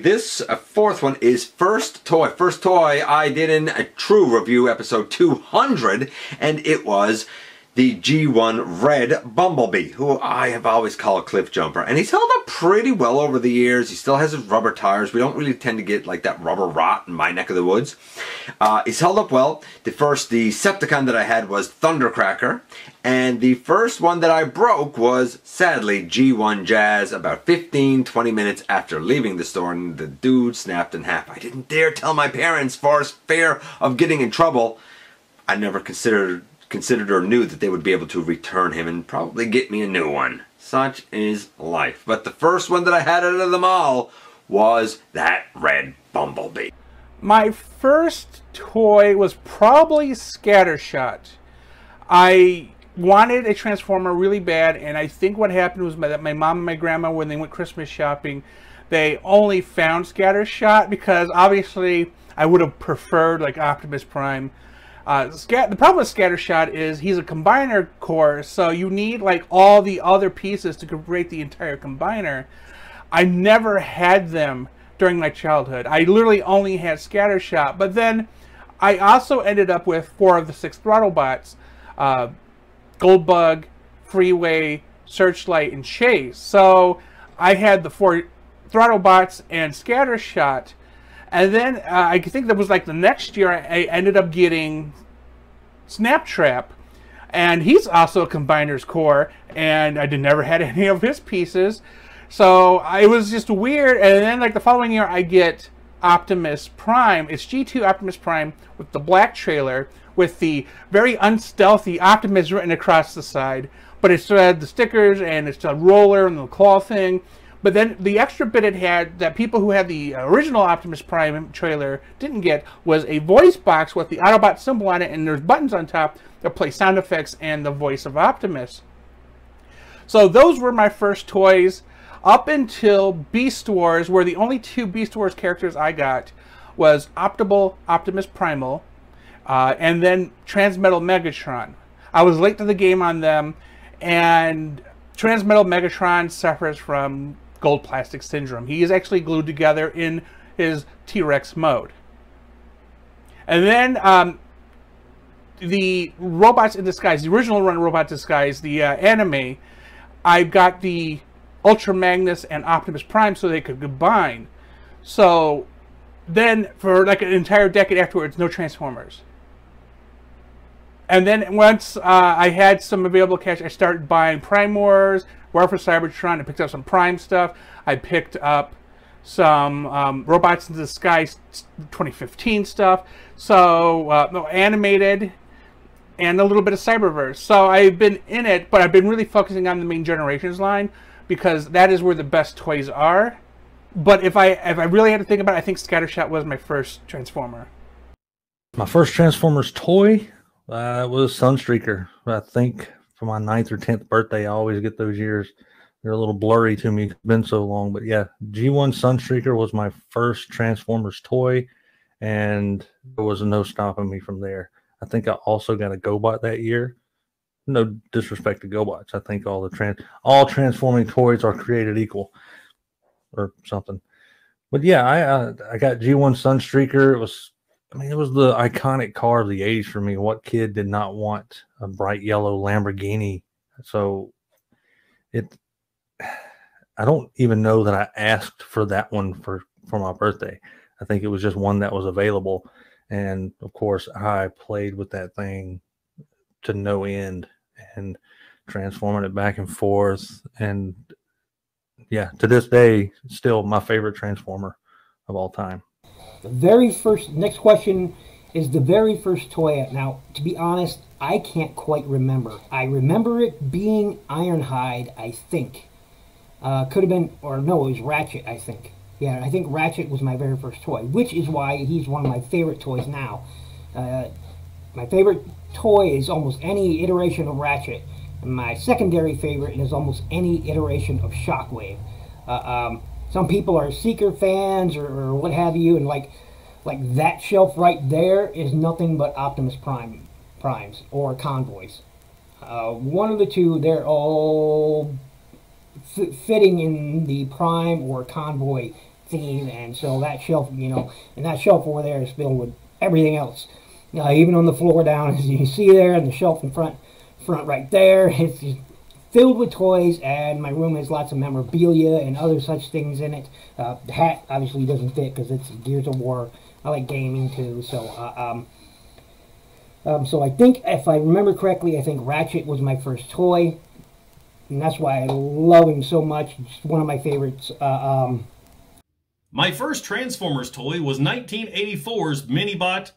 This fourth one is First Toy. First Toy I did in a true review, episode 200, and it was the G1 Red Bumblebee, who I have always called a cliff jumper. And he's held up pretty well over the years. He still has his rubber tires. We don't really tend to get like that rubber rot in my neck of the woods. He's held up well. The Decepticon that I had was Thundercracker. And the first one that I broke was, sadly, G1 Jazz, about 15-20 minutes after leaving the store, and the dude snapped in half. I didn't dare tell my parents for fear of getting in trouble. I never considered or knew that they would be able to return him and probably get me a new one. Such is life. But the first one that I had out of them all was that Red Bumblebee. My first toy was probably Scattershot. I wanted a Transformer really bad, and I think what happened was that my mom and my grandma, when they went Christmas shopping, they only found Scattershot, because obviously I would have preferred like Optimus Prime. The problem with Scattershot is he's a combiner core, so you need like all the other pieces to create the entire combiner. I never had them during my childhood. I literally only had Scattershot, but then I also ended up with 4 of the 6 Throttlebots. Goldbug, Freeway, Searchlight, and Chase. So I had the 4 Throttlebots and Scattershot. And then I think that was like the next year I ended up getting Snaptrap, and he's also a combiner's core, and I never had any of his pieces, so it was just weird. And then like the following year I get Optimus Prime. It's G2 Optimus Prime with the black trailer with the very unstealthy Optimus written across the side, but it still had the stickers and it's a roller and the claw thing. But then the extra bit it had that people who had the original Optimus Prime trailer didn't get was a voice box with the Autobot symbol on it, and there's buttons on top that play sound effects and the voice of Optimus. So those were my first toys up until Beast Wars, where the only 2 Beast Wars characters I got was Optimus Primal and then Transmetal Megatron. I was late to the game on them, and Transmetal Megatron suffers from gold plastic syndrome. He is actually glued together in his T-Rex mode. And then the Robots in Disguise, the original run Robots in Disguise, the anime, I got the Ultra Magnus and Optimus Prime so they could combine. So then for like an entire decade afterwards, no Transformers. And then once I had some available cash, I started buying Prime Wars, War for Cybertron. I picked up some Prime stuff. I picked up some Robots in Disguise 2015 stuff. So animated, and a little bit of Cyberverse. So I've been in it, but I've been really focusing on the main Generations line, because that is where the best toys are. But if I really had to think about it, I think Scattershot was my first Transformer. My first Transformers toy was Sunstreaker. I think for my 9th or 10th birthday, I always get those years. They're a little blurry to me. It's been so long. But yeah, G1 Sunstreaker was my first Transformers toy, and there was no stopping me from there. I think I also got a GoBot that year. No disrespect to GoBots. I think all transforming toys are created equal or something. But yeah, I got G1 Sunstreaker. It was the iconic car of the 80s for me. What kid did not want a bright yellow Lamborghini? So I don't even know that I asked for that one for my birthday. I think it was just one that was available. And of course, I played with that thing to no end and transforming it back and forth. And yeah, to this day, still my favorite Transformer of all time. The very first, next question is the very first toy. Now, to be honest, I can't quite remember. I remember it being Ironhide, I think. Could have been, or no, it was Ratchet, I think. Yeah, I think Ratchet was my very first toy, which is why he's one of my favorite toys now. My favorite toy is almost any iteration of Ratchet. And my secondary favorite is almost any iteration of Shockwave. Some people are Seeker fans or what have you, and like that shelf right there is nothing but Optimus Primes or Convoys. One of the two, they're all fitting in the Prime or Convoy theme, and so that shelf, and that shelf over there is filled with everything else. Even on the floor down, as you can see there, and the shelf in front right there, it's just filled with toys, and my room has lots of memorabilia and other such things in it. The hat obviously doesn't fit because it's Gears of War. I like gaming too, so so I think, if I remember correctly, I think Ratchet was my first toy, and that's why I love him so much. It's one of my favorites. My first Transformers toy was 1984's Minibot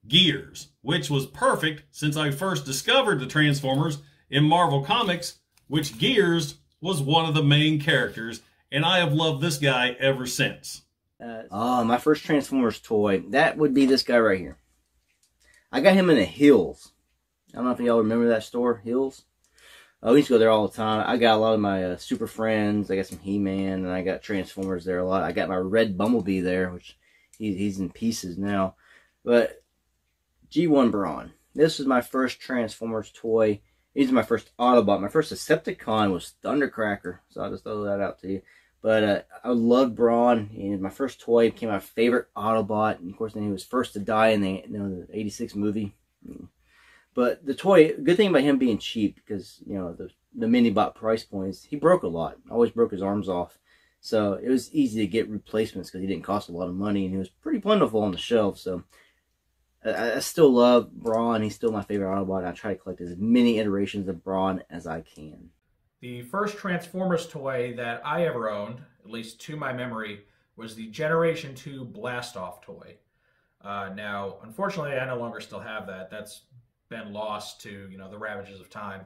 Gears, which was perfect since I first discovered the Transformers in Marvel Comics, which Gears was one of the main characters, and I have loved this guy ever since. My first Transformers toy, that would be this guy right here. I got him in a Hills. I don't know if y'all remember that store, Hills. We used to go there all the time. I got a lot of my Super Friends. I got some He-Man, and I got Transformers there a lot. I got my red Bumblebee there, which he's in pieces now. But G1 Brawn. This was my first Transformers toy. These are my first Autobot. My first Decepticon was Thundercracker, so I'll just throw that out to you. But I loved Brawn, and my first toy became my favorite Autobot. And of course, then he was first to die in the '86 movie. But the toy, good thing about him being cheap, because the Minibot price points, he broke a lot. Always broke his arms off, so it was easy to get replacements because he didn't cost a lot of money, and he was pretty plentiful on the shelf. So I still love Brawn. He's still my favorite Autobot. I try to collect as many iterations of Brawn as I can. The first Transformers toy that I ever owned, at least to my memory, was the Generation 2 Blast-Off toy. Now, unfortunately, I no longer still have that. That's been lost to, the ravages of time.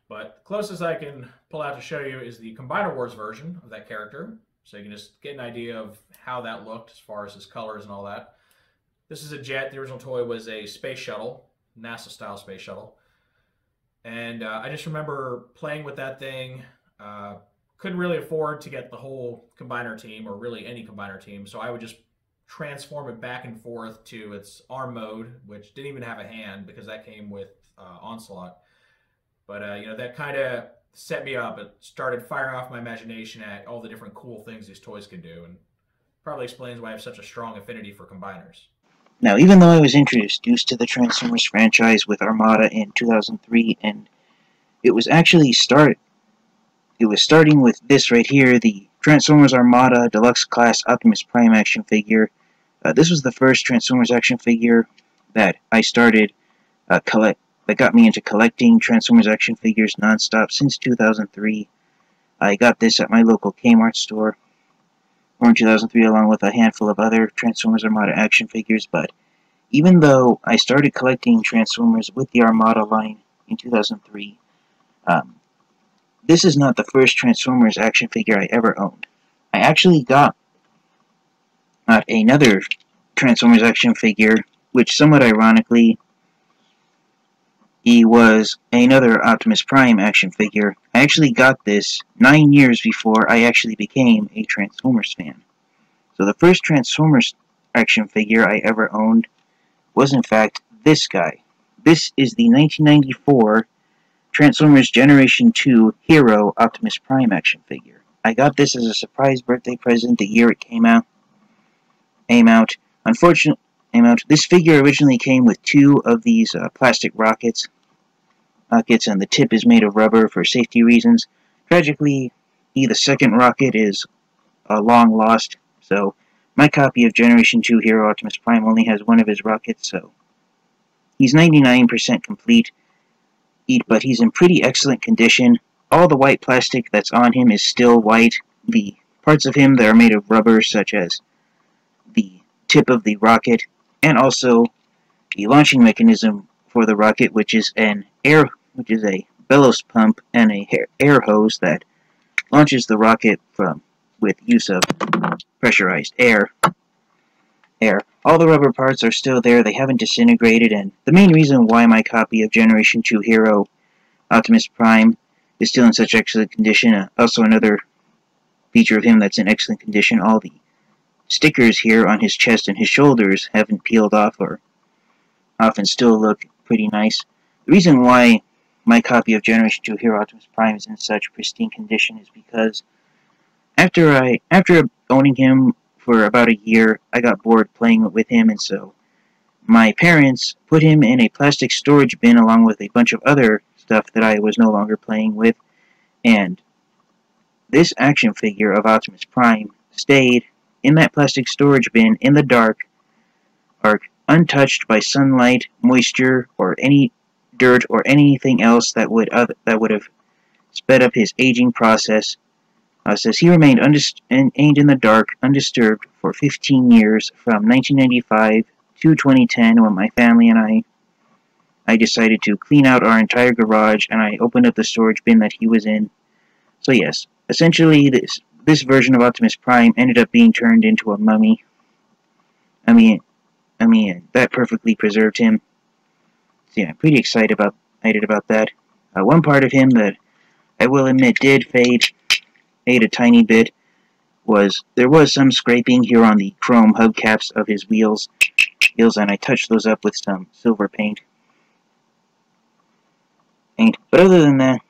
But the closest I can pull out to show you is the Combiner Wars version of that character. So you can just get an idea of how that looked as far as his colors and all that. This is a jet. The original toy was a space shuttle, NASA-style space shuttle. And I just remember playing with that thing. Couldn't really afford to get the whole Combiner team, or really any Combiner team, so I would just transform it back and forth to its arm mode, which didn't even have a hand because that came with Onslaught. But that kind of set me up. It started firing off my imagination at all the different cool things these toys could do, and probably explains why I have such a strong affinity for Combiners. Now, even though I was introduced to the Transformers franchise with Armada in 2003, and it was starting with this right here, the Transformers Armada Deluxe Class Optimus Prime action figure. This was the first Transformers action figure that I started that got me into collecting Transformers action figures nonstop since 2003. I got this at my local Kmart store in 2003, along with a handful of other Transformers Armada action figures. But even though I started collecting Transformers with the Armada line in 2003, this is not the first Transformers action figure I ever owned. I actually got another Transformers action figure, which somewhat ironically, he was another Optimus Prime action figure. I actually got this 9 years before I actually became a Transformers fan. So the first Transformers action figure I ever owned was in fact this guy. This is the 1994 Transformers Generation 2 Hero Optimus Prime action figure. I got this as a surprise birthday present the year it came out. This figure originally came with 2 of these plastic rockets, and the tip is made of rubber for safety reasons. Tragically, the second rocket is long lost, so my copy of Generation 2 Hero Optimus Prime only has 1 of his rockets, so he's 99% complete, but he's in pretty excellent condition. All the white plastic that's on him is still white. The parts of him that are made of rubber, such as the tip of the rocket, and also the launching mechanism for the rocket, which is a bellows pump and a air hose that launches the rocket with use of pressurized air. All the rubber parts are still there. They haven't disintegrated, and the main reason why my copy of Generation 2 Hero Optimus Prime is still in such excellent condition. Also, another feature of him that's in excellent condition, all the stickers here on his chest and his shoulders haven't peeled off or often still look pretty nice. The reason why my copy of Generation 2 Hero Optimus Prime is in such pristine condition is because after owning him for about a year. I got bored playing with him, and so my parents put him in a plastic storage bin along with a bunch of other stuff that I was no longer playing with, and this action figure of Optimus Prime stayed in that plastic storage bin in the dark, untouched by sunlight, moisture, or any dirt or anything else that would have sped up his aging process. Says he remained in the dark, undisturbed, for 15 years, from 1995 to 2010, when my family and I decided to clean out our entire garage, and I opened up the storage bin that he was in. So yes, essentially this version of Optimus Prime ended up being turned into a mummy. I mean, that perfectly preserved him. So yeah, I'm pretty excited about that. One part of him that I will admit did fade a tiny bit was there was some scraping here on the chrome hubcaps of his wheels, and I touched those up with some silver paint. But other than that,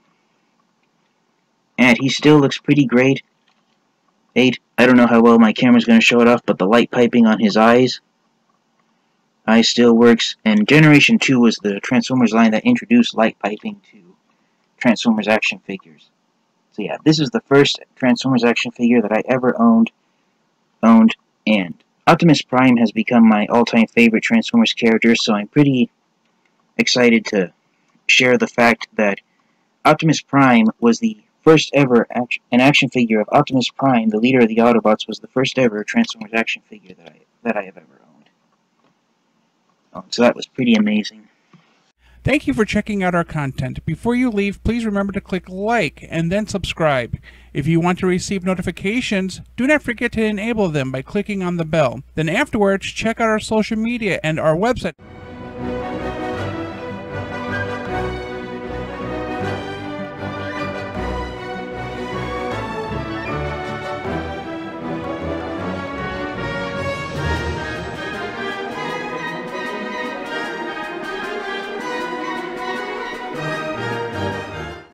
and he still looks pretty great. I don't know how well my camera's going to show it off, but the light piping on his eyes still works. And Generation 2 was the Transformers line that introduced light piping to Transformers action figures. So yeah, this is the first Transformers action figure that I ever owned, and Optimus Prime has become my all-time favorite Transformers character, so I'm pretty excited to share the fact that Optimus Prime was the first ever an action figure of Optimus Prime, the leader of the Autobots, was the first ever Transformers action figure that I have ever owned. So that was pretty amazing. Thank you for checking out our content. Before you leave, please remember to click like and then subscribe. If you want to receive notifications, do not forget to enable them by clicking on the bell. Then afterwards, check out our social media and our website.